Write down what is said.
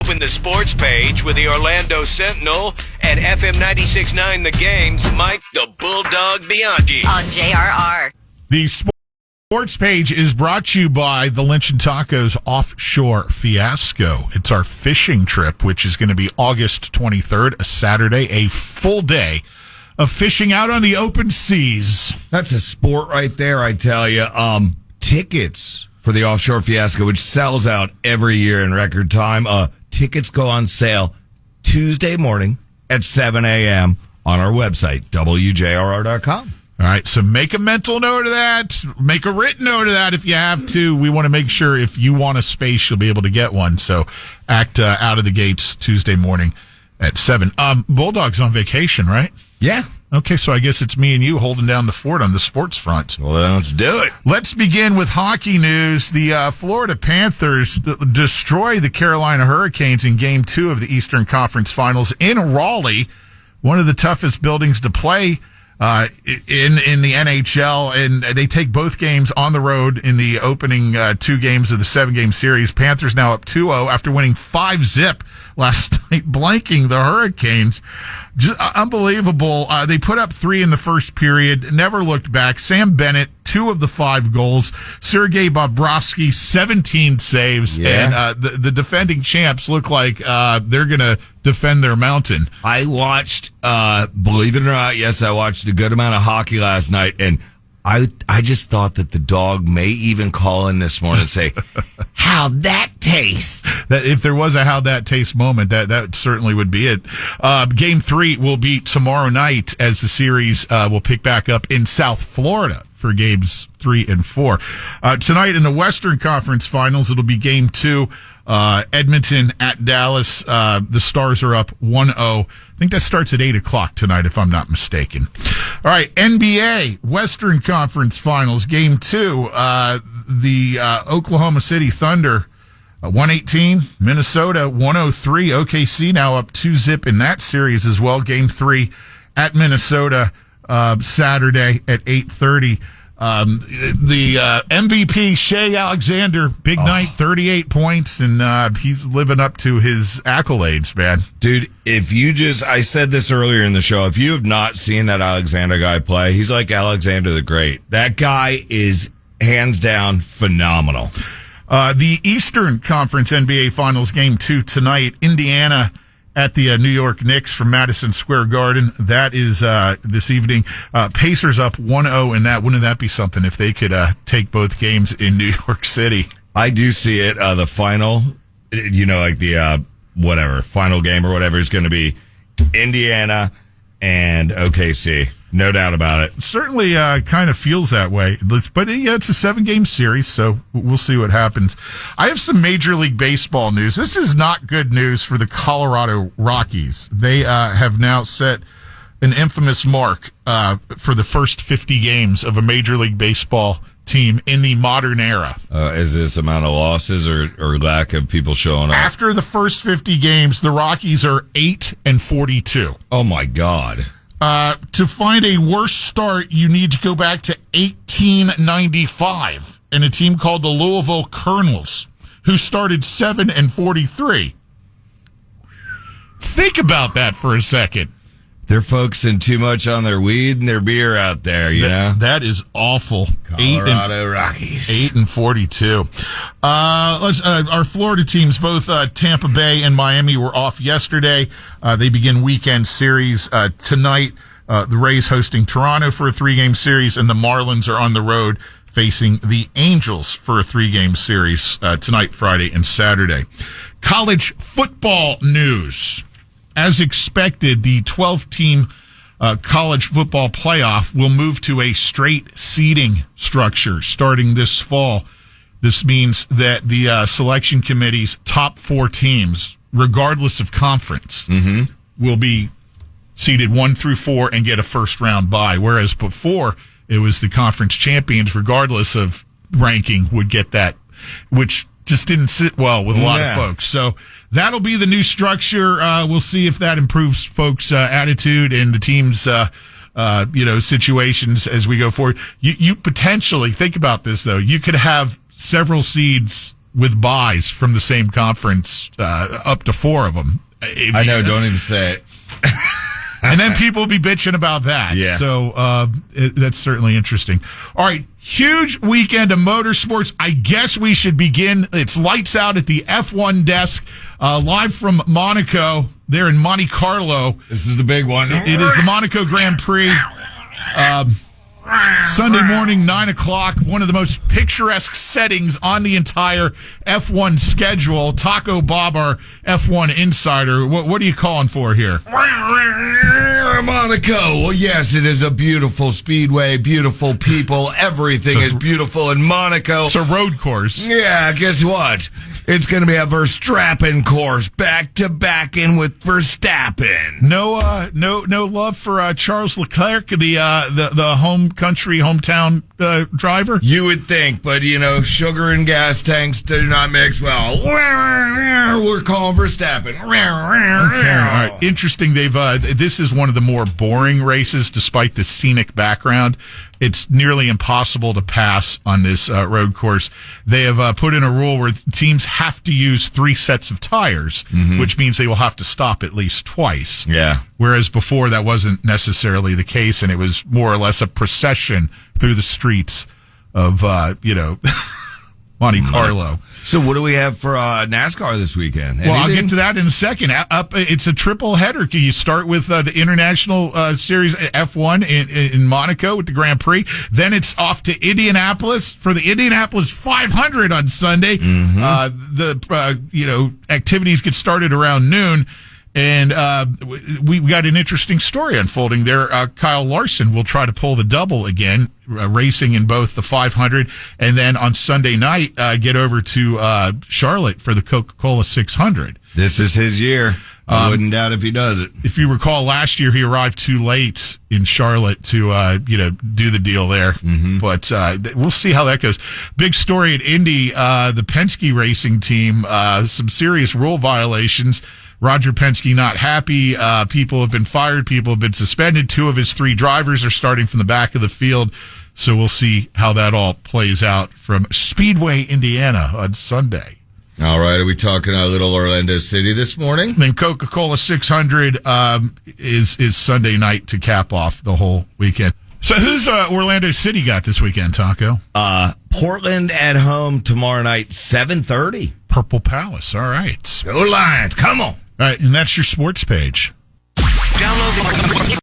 Open the sports page with the Orlando Sentinel and FM 96.9 The Game's Mike the Bulldog Bianchi. On JRR. The sports page is brought to you by the Lynch and Tacos Offshore Fiasco. It's our fishing trip, which is going to be August 23rd, a Saturday, a full day of fishing out on the open seas. That's a sport right there, I tell you. Tickets for the Offshore Fiasco, which sells out every year in record time. Tickets go on sale Tuesday morning at 7 a.m. on our website, WJRR.com. All right, so make a mental note of that. Make a written note of that if you have to. We want to make sure if you want a space, you'll be able to get one. So act out of the gates Tuesday morning at 7. Bulldog's on vacation, right? Yeah. Okay, so I guess it's me and you holding down the fort on the sports front. Well, then let's do it. Let's begin with hockey news. The Florida Panthers destroy the Carolina Hurricanes in Game 2 of the Eastern Conference Finals in Raleigh, one of the toughest buildings to play in the NHL, and they take both games on the road in the opening 2 games of the 7-game series. Panthers now up 2-0 after winning 5-zip last night, blanking the Hurricanes. Just unbelievable. They put up 3 in the first period, never looked back. Sam Bennett, 2 of the 5 goals. Sergei Bobrovsky, 17 saves. Yeah. And the defending champs look like they're going to defend their mountain. I watched, believe it or not, yes, I watched a good amount of hockey last night, and I just thought that the dog may even call in this morning and say, how'd that taste? That if there was a how'd that taste moment, that certainly would be it. Game 3 will be tomorrow night as the series will pick back up in South Florida for games 3 and 4. Tonight in the Western Conference Finals, it'll be game 2. Edmonton at Dallas. The Stars are up 1-0. I think that starts at 8 o'clock tonight, if I'm not mistaken. All right, NBA Western Conference Finals, Game 2. The Oklahoma City Thunder, 118. Minnesota, 103. OKC now up 2-zip in that series as well. Game 3 at Minnesota, Saturday at 8:30. The MVP, Shea Alexander, big night, 38 points, and he's living up to his accolades, man. Dude, I said this earlier in the show, if you have not seen that Alexander guy play, he's like Alexander the Great. That guy is hands down phenomenal. The Eastern Conference NBA Finals Game 2 tonight, Indiana at the New York Knicks from Madison Square Garden. That is this evening. Pacers up 1-0 in that. Wouldn't that be something if they could take both games in New York City? I do see it. The final, like the final game or whatever is going to be Indiana and OKC. No doubt about it. Certainly kind of feels that way. But, yeah, it's a 7-game series, so we'll see what happens. I have some Major League Baseball news. This is not good news for the Colorado Rockies. They have now set an infamous mark for the first 50 games of a Major League Baseball team in the modern era. Is this amount of losses or lack of people showing up? After the first 50 games, the Rockies are 8-42. Oh, my God. To find a worse start, you need to go back to 1895 and a team called the Louisville Colonels, who started 7-43. Think about that for a second. They're focusing too much on their weed and their beer out there, know? That is awful. Colorado Rockies. 8-42. Our Florida teams, both Tampa Bay and Miami, were off yesterday. They begin weekend series tonight. The Rays hosting Toronto for a 3-game series, and the Marlins are on the road facing the Angels for a 3-game series tonight, Friday, and Saturday. College football news. As expected, the 12-team college football playoff will move to a straight seeding structure starting this fall. This means that the selection committee's top 4 teams, regardless of conference, will be seeded 1 through 4 and get a first-round bye, whereas before it was the conference champions, regardless of ranking, would get that, which just didn't sit well with a lot of folks. So that'll be the new structure. We'll see if that improves folks' attitude and the team's, situations as we go forward. You potentially, think about this though, you could have several seeds with buys from the same conference, up to 4 of them. I know, don't even say it. And then people will be bitching about that. Yeah. So that's certainly interesting. All right, huge weekend of motorsports. I guess we should begin. It's lights out at the F1 desk, live from Monaco. There in Monte Carlo. This is the big one. It is the Monaco Grand Prix. Sunday morning, 9 o'clock, one of the most picturesque settings on the entire F1 schedule. Taco Bob, our F1 insider, what are you calling for here? Monaco. Well, yes, it is a beautiful speedway, beautiful people. Everything is beautiful in Monaco. It's a road course. Yeah, guess what? It's going to be a Verstappen course, back to back in with Verstappen. No love for Charles Leclerc, the hometown driver. You would think, but sugar and gas tanks do not mix well. We're calling Verstappen. Okay, all right. Interesting. This is one of the more boring races, despite the scenic background. It's nearly impossible to pass on this road course. They have put in a rule where teams have to use 3 sets of tires, which means they will have to stop at least twice. Yeah. Whereas before that wasn't necessarily the case, and it was more or less a procession through the streets of, Monte Carlo. So what do we have for NASCAR this weekend? Well, I'll get to that in a second. It's a triple header. You start with the International Series F1 in Monaco with the Grand Prix. Then it's off to Indianapolis for the Indianapolis 500 on Sunday. Activities get started around noon. And we got an interesting story unfolding there. Kyle Larson will try to pull the double again, racing in both the 500 and then on Sunday night get over to Charlotte for the Coca-Cola 600. This is his year. I wouldn't doubt if he does it. If you recall, last year he arrived too late in Charlotte to do the deal there. But we'll see how that goes. Big story at Indy, the Penske racing team, some serious rule violations. Roger Penske not happy. People have been fired. People have been suspended. 2 of his 3 drivers are starting from the back of the field. So we'll see how that all plays out from Speedway, Indiana on Sunday. All right. Are we talking a little Orlando City this morning? And then Coca-Cola 600 is Sunday night to cap off the whole weekend. So who's Orlando City got this weekend, Taco? Portland at home tomorrow night, 7:30. Purple Palace. All right. Go Lions. Come on. All right, and that's your sports page. Download the